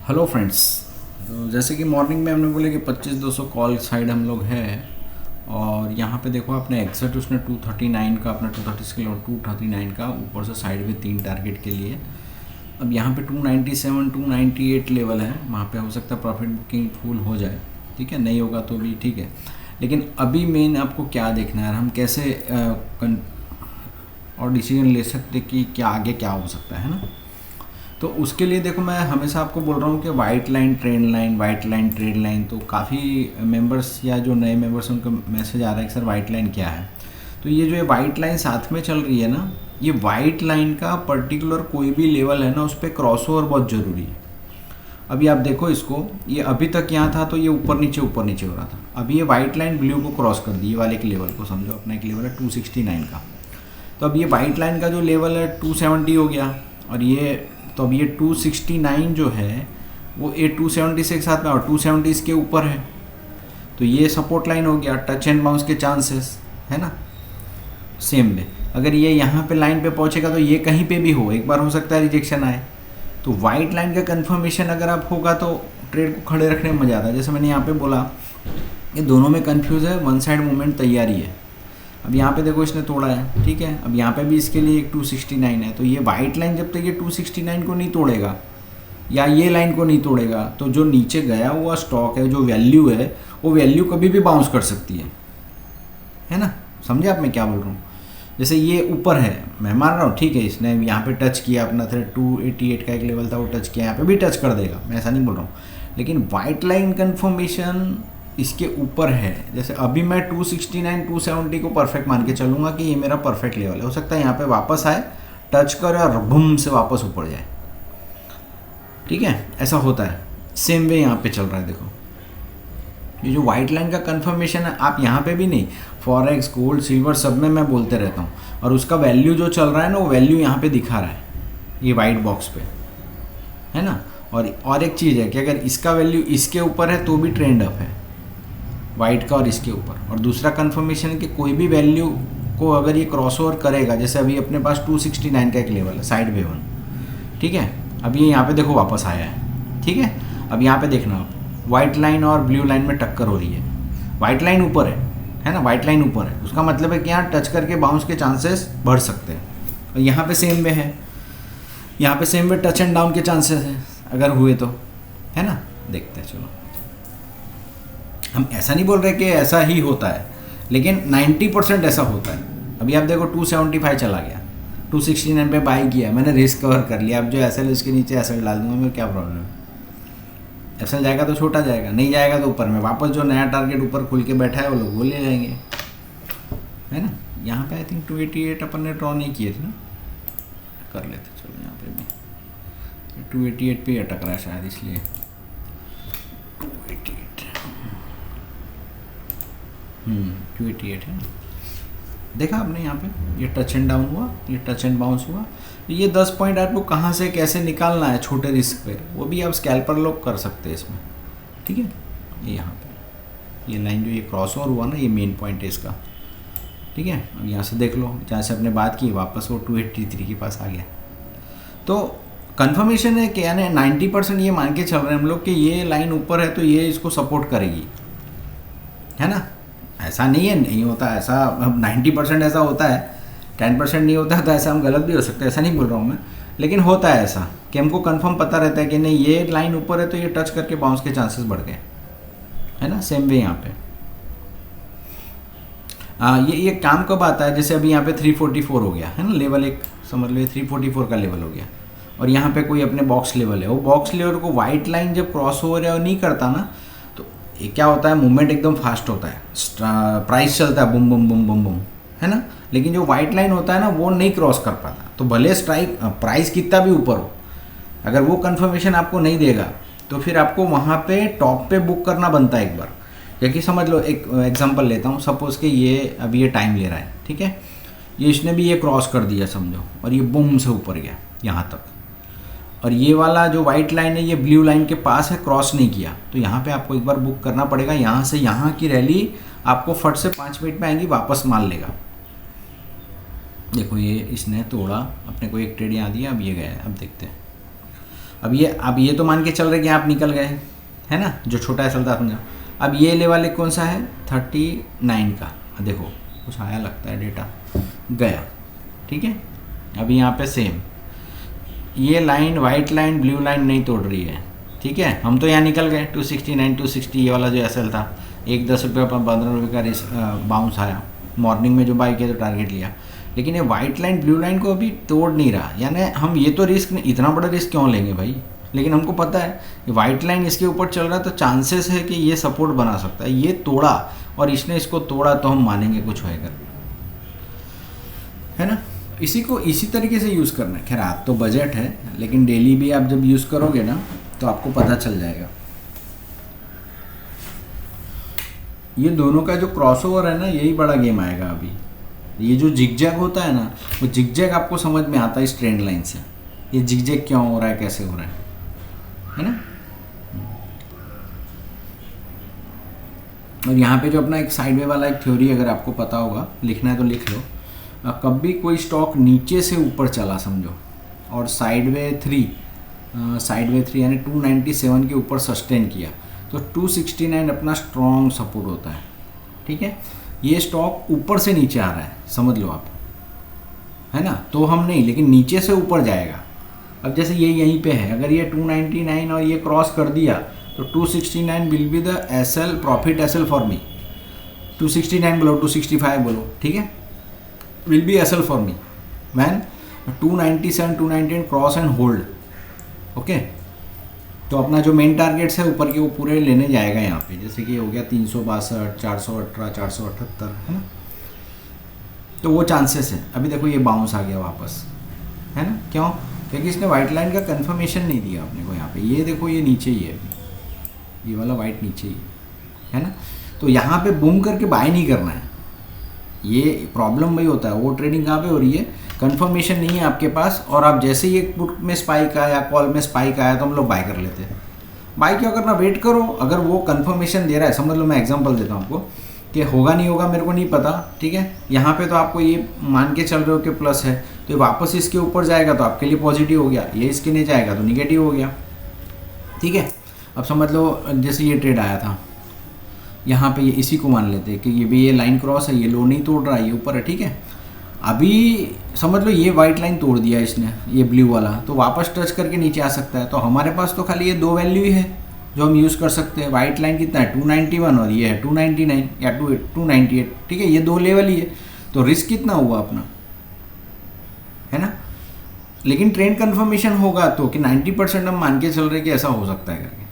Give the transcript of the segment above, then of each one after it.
Hello friends. तो जैसे कि मॉर्निंग में हमने बोले कि 25-200 कॉल साइड हम लोग है और यहाँ पे देखो आपने एग्जैक्ट उसने 239 का अपना 236 किलो 239 का ऊपर से साइड में 3 टारगेट के लिए। अब यहाँ पे 297 298 लेवल है, वहाँ पे हो सकता है प्रॉफिट बुकिंग फुल हो जाए, ठीक है, नहीं होगा तो भी ठीक है। लेकिन अभी मेन आपको क्या देखना है, हम कैसे और डिसीजन ले सकते कि क्या आगे क्या हो सकता है ना। तो उसके लिए देखो मैं हमेशा आपको बोल रहा हूँ कि white line trend line, white line trend line. तो काफ़ी मेंबर्स या जो नए मेंबर्स उनको मैसेज आ रहा है कि सर वाइट लाइन क्या है। तो ये जो ये वाइट लाइन साथ में चल रही है ना, ये वाइट लाइन का पर्टिकुलर कोई भी लेवल है ना, उस पर क्रॉस ओवर बहुत ज़रूरी है। अभी आप देखो इसको, ये अभी तक यहाँ था तो ये ऊपर नीचे हो रहा था। अभी ये वाइट लाइन ब्लू को क्रॉस कर दी, ये वाले के लेवल को समझो, अपना एक लेवल है 269 का। तो अब ये वाइट लाइन का जो लेवल है 270 हो गया, और ये तो अब ये 269 जो है वो ये 270 से एक साथ में और 270 इसके ऊपर है, तो ये सपोर्ट लाइन हो गया, टच एंड बाउंस के चांसेस है ना। सेम में अगर ये यहाँ पे लाइन पे पहुँचेगा तो ये कहीं पे भी हो, एक बार हो सकता है रिजेक्शन आए। तो वाइट लाइन का कंफर्मेशन अगर आप होगा तो ट्रेड को खड़े रखने में मज़ा आता है। जैसे मैंने यहाँ पे बोला ये दोनों में कंफ्यूज है, वन साइड मूवमेंट तैयारी है। अब यहाँ पे देखो इसने तोड़ा है, ठीक है, अब यहाँ पे भी इसके लिए एक 269 है। तो ये वाइट लाइन जब तक ये 269 को नहीं तोड़ेगा या ये लाइन को नहीं तोड़ेगा तो जो नीचे गया हुआ स्टॉक है, जो वैल्यू है, वो वैल्यू कभी भी बाउंस कर सकती है ना। समझे आप मैं क्या बोल रहा हूँ। जैसे ये ऊपर है, मैं मान रहा हूँ ठीक है, इसने यहाँ पे टच किया अपना 288 का एक लेवल था, वो टच किया, यहाँ पे भी टच कर देगा, मैं ऐसा नहीं बोल रहा हूँ। लेकिन वाइट लाइन कन्फर्मेशन इसके ऊपर है। जैसे अभी मैं 269 270 को परफेक्ट मान के चलूँगा कि ये मेरा परफेक्ट लेवल है। हो सकता है यहाँ पे वापस आए, टच करे और बूम से वापस ऊपर जाए, ठीक है, ऐसा होता है। सेम वे यहाँ पे चल रहा है। देखो ये जो वाइट लाइन का कंफर्मेशन है, आप यहाँ पे भी नहीं, फॉरेक्स गोल्ड सिल्वर सब में मैं बोलते रहता हूँ, और उसका वैल्यू जो चल रहा है ना, वो वैल्यू यहाँ पे दिखा रहा है, ये वाइट बॉक्स पे है ना। और एक चीज़ है कि अगर इसका वैल्यू इसके ऊपर है तो भी ट्रेंड अप है, वाइट का और इसके ऊपर। और दूसरा कंफर्मेशन है कि कोई भी वैल्यू को अगर ये क्रॉस ओवर करेगा, जैसे अभी अपने पास 269 का एक लेवल है साइड वे वन, ठीक है, अब ये यहाँ पे देखो वापस आया है, ठीक है। अब यहाँ पे देखना आप, वाइट लाइन और ब्लू लाइन में टक्कर हो रही है, वाइट लाइन ऊपर है ना, वाइट लाइन ऊपर है, उसका मतलब है कि यहाँ टच करके बाउंस के चांसेस बढ़ सकते हैं। और यहाँ पे सेम वे है, यहाँ पे same way touch and down के चांसेस हैं अगर हुए तो, है ना। देखते हैं, चलो हम ऐसा नहीं बोल रहे कि ऐसा ही होता है, लेकिन 90% ऐसा होता है। अभी आप देखो 275 चला गया, 269 पे बाई किया, मैंने रिस्क कवर कर लिया। अब जो एसएल उसके नीचे एसएल डाल दूंगा मैं, क्या प्रॉब्लम है। एसएल जाएगा तो छोटा जाएगा, नहीं जाएगा तो ऊपर में वापस जो नया टारगेट ऊपर खुल के बैठा है वो लोग वो ले जाएंगे, है ना। यहाँ पे आई थिंक 288 अपन ने ड्रॉ नहीं किए थे ना, कर लेते चलो। यहाँ पे भी 288 पे अटक रहा है शायद, इसलिए 288 है। देखा आपने यहाँ पे ये टच एंड डाउन हुआ, ये टच एंड बाउंस हुआ। ये 10 पॉइंट आपको कहाँ से कैसे निकालना है छोटे रिस्क पे, वो भी आप स्कैल्पर लोग कर सकते हैं इसमें, ठीक है। ये यहाँ पे ये लाइन जो ये क्रॉस ओवर हुआ ना, ये मेन पॉइंट है इसका, ठीक है। अब यहाँ से देख लो, जहाँ से आपने बात की वापस वो 283 के पास आ गया। तो कन्फर्मेशन है कि यानी 90% ये मान के चल रहे हैं हम लोग कि ये लाइन ऊपर है तो ये इसको सपोर्ट करेगी, है ना। ऐसा नहीं है नहीं होता ऐसा, 90% ऐसा होता है, 10% नहीं होता, तो ऐसा हम गलत भी हो सकते हैं, ऐसा नहीं बोल रहा हूँ मैं, लेकिन होता है ऐसा कि हमको कंफर्म पता रहता है कि नहीं ये लाइन ऊपर है तो ये टच करके बाउंस के चांसेस बढ़ गए, है ना। सेम वे यहाँ पे ये काम कब आता है, जैसे अभी यहाँ पे 344 हो गया है ना, लेवल एक समझ लो 344 का लेवल हो गया, और यहाँ पे कोई अपने बॉक्स लेवल है, वो बॉक्स लेवल को वाइट लाइन जब क्रॉस ओवर है और नहीं करता ना, तो ये क्या होता है, मूवमेंट एकदम फास्ट होता है, प्राइस चलता है boom boom boom boom boom, है ना। लेकिन जो वाइट लाइन होता है ना, वो नहीं क्रॉस कर पाता, तो भले स्ट्राइक प्राइस कितना भी ऊपर हो, अगर वो कंफर्मेशन आपको नहीं देगा तो फिर आपको वहाँ पे टॉप पे बुक करना बनता है एक बार। क्योंकि समझ लो, एक एग्जांपल लेता हूँ, सपोज़ कि ये अभी ये टाइम ले रहा है, ठीक है, ये इसने भी ये क्रॉस कर दिया समझो, और ये बूम से ऊपर गया यहाँ तक, और ये वाला जो वाइट लाइन है ये ब्लू लाइन के पास है, क्रॉस नहीं किया, तो यहाँ पे आपको एक बार बुक करना पड़ेगा। यहाँ से यहाँ की रैली आपको फट से 5 मिनट में आएंगी, वापस मार लेगा। देखो ये इसने तोड़ा, अपने को एक ट्रेड यहाँ दिया, अब ये गया है, अब देखते हैं। अब ये तो मान के चल रहे कि आप निकल गए, है ना, जो छोटा एस एल था समझा। अब ये लेवल कौन सा है, 39 का, देखो कुछ आया लगता है डेटा, गया, ठीक है। अभी यहाँ पे सेम ये line, white line, blue line नहीं तोड़ रही है, ठीक है। हम तो यहाँ निकल गए 269 260, ये वाला जो एस एल था, एक 10 रुपये पर 15 रुपये का बाउंस आया, मॉर्निंग में जो बाई किया तो टारगेट लिया, लेकिन ये वाइट लाइन ब्लू लाइन को अभी तोड़ नहीं रहा। यानी हम ये तो रिस्क, इतना बड़ा रिस्क क्यों लेंगे भाई, लेकिन हमको पता है कि वाइट लाइन इसके ऊपर चल रहा है तो चांसेस है कि ये सपोर्ट बना सकता है। ये तोड़ा और इसने इसको तोड़ा तो हम मानेंगे कुछ होएगा, है ना। इसी को इसी तरीके से यूज़ करना है। खैर आप तो बजट है, लेकिन डेली भी आप जब यूज़ करोगे ना तो आपको पता चल जाएगा। ये दोनों का जो क्रॉसओवर है ना, यही बड़ा गेम आएगा अभी। ये जो जिगजैग होता है ना, वो जिगजैग आपको समझ में आता है इस ट्रेंड लाइन से, ये जिगजैग क्यों हो रहा है, कैसे हो रहा है ना। और यहाँ पे जो अपना एक साइडवे वाला एक थ्योरी अगर आपको पता होगा, लिखना है तो लिख लो। कभी कोई स्टॉक नीचे से ऊपर चला समझो और साइडवे थ्री यानी 297 के ऊपर सस्टेन किया तो 269 अपना स्ट्रॉन्ग सपोर्ट होता है, ठीक है। ये स्टॉक ऊपर से नीचे आ रहा है, समझ लो आप, है ना, तो हम नहीं, लेकिन नीचे से ऊपर जाएगा। अब जैसे ये यहीं पे है, अगर ये 299 और ये क्रॉस कर दिया तो 269 will be the SL, profit SL for me. 269 बोलो, 265 बोलो, ठीक है, will be SL for me man. 297 298 cross and hold, okay. तो अपना जो मेन टारगेट्स है ऊपर के वो पूरे लेने जाएगा यहाँ पे, जैसे कि हो गया 362, 418, 478, है ना। तो वो चांसेस है। अभी देखो ये बाउंस आ गया वापस, है ना, क्यों, क्योंकि इसने वाइट लाइन का कंफर्मेशन नहीं दिया अपने को यहाँ पे। ये देखो ये नीचे ही है अभी, ये वाला वाइट नीचे ही है ना। तो यहाँ पे बूम करके बाय नहीं करना है, ये प्रॉब्लम वही होता है। वो ट्रेडिंग कहाँ पे हो रही है, कंफर्मेशन नहीं है आपके पास, और आप जैसे ही एक पुट में स्पाइक आया, कॉल में स्पाइक आया तो हम लोग बाय कर लेते हैं। बाय क्यों करना, वेट करो। अगर वो कंफर्मेशन दे रहा है, समझ लो, मैं एग्जांपल देता हूँ आपको कि होगा नहीं होगा मेरे को नहीं पता, ठीक है। यहाँ पे तो आपको ये मान के चल रहे हो कि प्लस है, तो ये वापस इसके ऊपर जाएगा तो आपके लिए पॉजिटिव हो गया, ये इसके नहीं जाएगा तो निगेटिव हो गया, ठीक है। अब समझ लो जैसे ये ट्रेड आया था यहाँ पे, ये इसी को मान लेते हैं कि ये भी ये लाइन क्रॉस है, ये लो नहीं तोड़ रहा है, ये ऊपर है, ठीक है। अभी समझ लो ये वाइट लाइन तोड़ दिया इसने, ये ब्लू वाला, तो वापस टच करके नीचे आ सकता है। तो हमारे पास तो खाली ये दो वैल्यू ही है जो हम यूज़ कर सकते हैं। वाइट लाइन कितना है, 291, और ये है 299 या 298, ठीक है। ये दो लेवल ही है, तो रिस्क कितना हुआ अपना, है ना। लेकिन ट्रेंड कन्फर्मेशन होगा तो कि 90% हम मान के चल रहे कि ऐसा हो सकता है करके।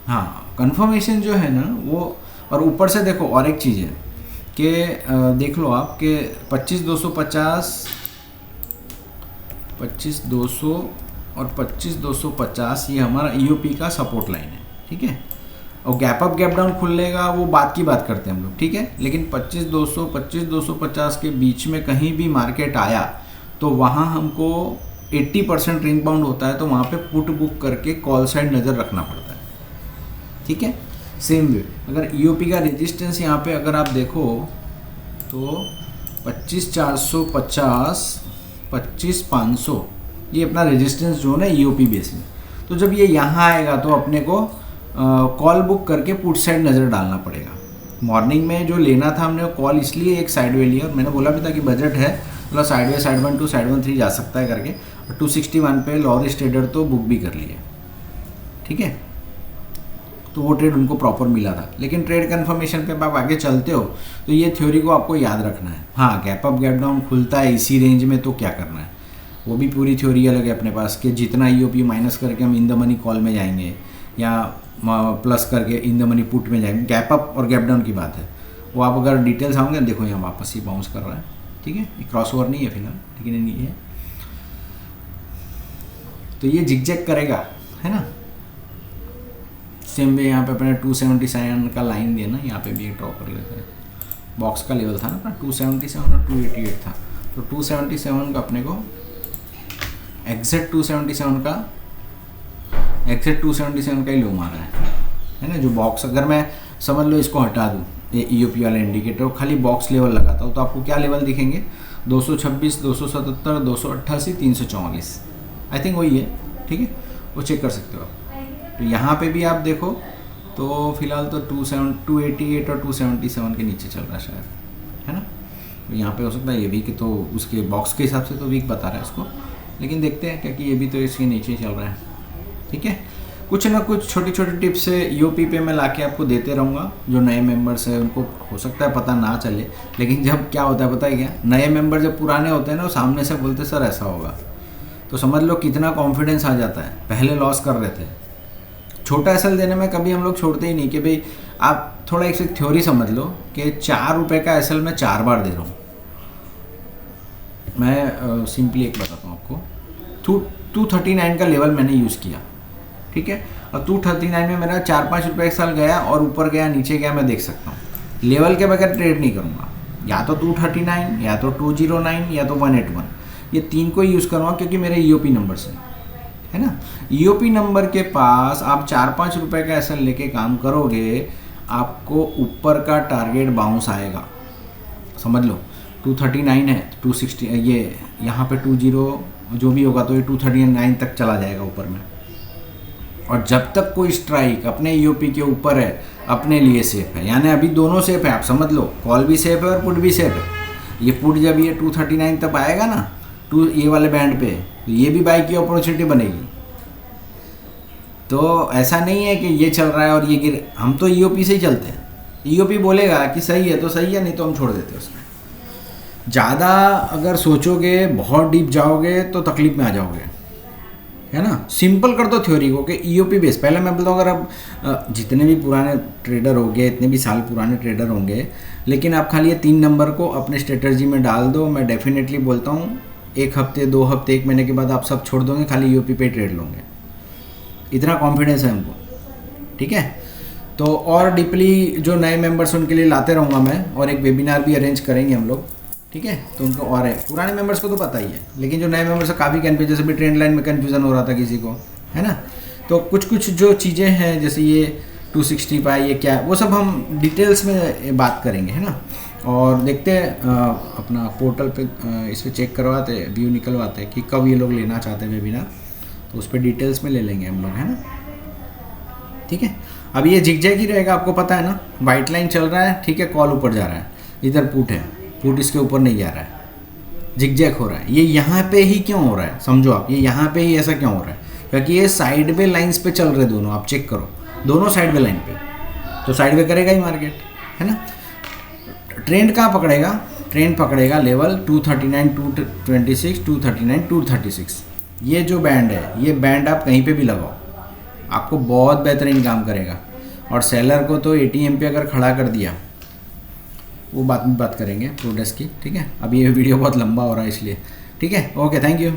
हाँ, कंफर्मेशन जो है ना वो, और ऊपर से देखो और एक चीज़ है कि देख लो आप कि 25,250, 25,200 और 25,250 ये हमारा ईओपी का सपोर्ट लाइन है, ठीक है। और गैप अप गैप डाउन खुलेगा वो बात की बात करते हैं हम लोग, ठीक है। लेकिन 25,200 25,250 के बीच में कहीं भी मार्केट आया तो वहाँ हमको 80% रिंग बाउंड होता है, तो वहाँ पे पुट बुक करके कॉल साइड नज़र रखना पड़ता है, ठीक है। सेम वे अगर ईओपी का रेजिस्टेंस यहाँ पे अगर आप देखो तो 25,450, 25,500 ये अपना रेजिस्टेंस जोन है ईओपी बेस में। तो जब ये यहाँ आएगा तो अपने को कॉल बुक करके पुट साइड नज़र डालना पड़ेगा। मॉर्निंग में जो लेना था हमने कॉल इसलिए एक साइडवे लिया, और मैंने बोला भी था कि बजट है, मतलब साइडवे साइड 1 2 साइड 1 3 जा सकता है करके, और 261 पे लॉरिस ट्रेडर तो बुक भी कर लिए, ठीक है। तो वो ट्रेड उनको प्रॉपर मिला था। लेकिन ट्रेड कन्फर्मेशन पे आप आगे चलते हो तो ये थ्योरी को आपको याद रखना है। हाँ, गैप अप गैप डाउन खुलता है इसी रेंज में तो क्या करना है, वो भी पूरी थ्योरी अलग है अपने पास कि जितना ईओपी माइनस करके हम इन द मनी कॉल में जाएंगे या प्लस करके इन द मनी पुट में जाएंगे। गैप अप और गैप डाउन की बात है, वो आप अगर डिटेल्स आओगे देखो यहाँ वापस ही बाउंस कर रहा है, ठीक है। ये क्रॉस ओवर नहीं है फिलहाल, लेकिन ये नहीं है, तो ये जिगजैग करेगा, है ना। सेम वे यहाँ पे अपने 277 का लाइन दिया ना, यहाँ पे भी एक ड्रॉ कर लेते हैं। बॉक्स का लेवल था ना अपना 277 और 288 था, तो 277 का अपने को एग्जैक्ट 277 का ही लो मारा है ना। जो बॉक्स अगर मैं समझ लो इसको हटा दूँ, ये ईओपी वाला इंडिकेटर, खाली बॉक्स लेवल लगाता हूँ तो आपको क्या लेवल दिखेंगे, 226, 277, 288, 344, आई थिंक वही है, ठीक है, वो चेक कर सकते हो आप। तो यहाँ पे भी आप देखो तो फिलहाल तो 288 और 277 के नीचे चल रहा है शायद, है ना। तो यहाँ पे हो सकता है ये भी कि तो उसके बॉक्स के हिसाब से तो वीक बता रहा है इसको, लेकिन देखते हैं क्योंकि ये भी तो इसके नीचे चल रहा है, ठीक है। कुछ ना कुछ छोटी छोटी टिप्स यूपी पे मैं लाके आपको देते रहूँगा। जो नए मेंबर्स हैं उनको हो सकता है पता ना चले, लेकिन जब क्या होता है पता है क्या, नए मेंबर जब पुराने होते हैं ना, वो सामने से बोलते सर ऐसा होगा, तो समझ लो कितना कॉन्फिडेंस आ जाता है। पहले लॉस कर रहे थे, छोटा एसएल देने में कभी हम लोग छोड़ते ही नहीं कि भाई आप थोड़ा एक थ्योरी समझ लो कि 4 रुपये का एसएल मैं 4 बार दे रहा हूँ। मैं सिंपली एक बताता हूँ आपको, 239 का लेवल मैंने यूज़ किया, ठीक है, और 239 में मेरा 4-5 रुपये एक साल गया और ऊपर गया नीचे गया, मैं देख सकता हूँ। लेवल के बगैर ट्रेड नहीं करूँगा, या तो 239 या तो 209 या तो 181, ये 3 को यूज़ करूँगा क्योंकि मेरे ईओपी नंबर से है ना। ईओपी नंबर के पास आप 4-5 रुपये का एसएल लेके काम करोगे, आपको ऊपर का टारगेट बाउंस आएगा। समझ लो 239 है, 260 ये यहाँ पे 20 जो भी होगा तो ये 239 तक चला जाएगा ऊपर में। और जब तक कोई स्ट्राइक अपने ईओपी के ऊपर है, अपने लिए सेफ है, यानी अभी दोनों सेफ है, आप समझ लो, कॉल भी सेफ है और पुट भी सेफ है। ये पुट जब ये 239 तक आएगा ना, ये वाले बैंड पे, तो ये भी बाई की अपॉर्चुनिटी बनेगी। तो ऐसा नहीं है कि ये चल रहा है और ये गिर, हम तो ईओपी से ही चलते हैं। ईओपी बोलेगा कि सही है तो सही है, नहीं तो हम छोड़ देते हैं उसमें। ज़्यादा अगर सोचोगे, बहुत डीप जाओगे तो तकलीफ में आ जाओगे, है ना। सिंपल कर दो थ्योरी को कि ईओपी बेस। पहले मैं बोलता हूँ अगर आप जितने भी पुराने ट्रेडर होंगे, इतने भी साल पुराने ट्रेडर होंगे, लेकिन आप खाली ये 3 नंबर को अपने स्ट्रेटजी में डाल दो, मैं डेफिनेटली बोलता हूँ 1 हफ्ते 2 हफ्ते 1 महीने के बाद आप सब छोड़ दोगे, खाली ईओपी पे ट्रेड लोगे। इतना कॉन्फिडेंस है हमको, ठीक है। तो और डीपली जो नए मेंबर्स उनके लिए लाते रहूँगा मैं, और एक वेबिनार भी अरेंज करेंगे हम लोग, ठीक है। तो उनको और है, पुराने मेंबर्स को तो पता ही है, लेकिन जो नए मेंबर्स है काफ़ी कन्फ्यूजन, जैसे भी ट्रेंड लाइन में कन्फ्यूज़न हो रहा था किसी को, है ना। तो कुछ कुछ जो चीज़ें हैं जैसे ये 265 ये क्या है, वो सब हम डिटेल्स में बात करेंगे, है ना। और देखते हैं अपना पोर्टल पे इस पर चेक करवाते, व्यू निकलवाते कि कब ये लोग लेना चाहते हैं वेबिनार, तो उस पर डिटेल्स में ले लेंगे हम लोग, है ना, ठीक है। अब ये जिगजैग ही रहेगा, आपको पता है ना, वाइट लाइन चल रहा है, ठीक है, कॉल ऊपर जा रहा है, इधर पुट है, पुट इसके ऊपर नहीं जा रहा है, जिगजैग हो रहा है। ये यहाँ पे ही क्यों हो रहा है, समझो आप, ये यहाँ पे ही ऐसा क्यों हो रहा है, क्योंकि ये साइड वे लाइंस पे चल रहे दोनों, आप चेक करो, दोनों साइड वे लाइन पे, तो साइड वे करेगा ही मार्केट, है ना। ट्रेंड कहाँ पकड़ेगा, ट्रेंड पकड़ेगा लेवल 239 226 239 236, ये जो बैंड है, ये बैंड आप कहीं पे भी लगाओ, आपको बहुत बेहतरीन काम करेगा। और सेलर को तो एटीएम पे अगर खड़ा कर दिया, वो बात करेंगे प्रोडेक्ट्स की, ठीक है। अब ये वीडियो बहुत लंबा हो रहा है इसलिए, ठीक है। Okay, thank you.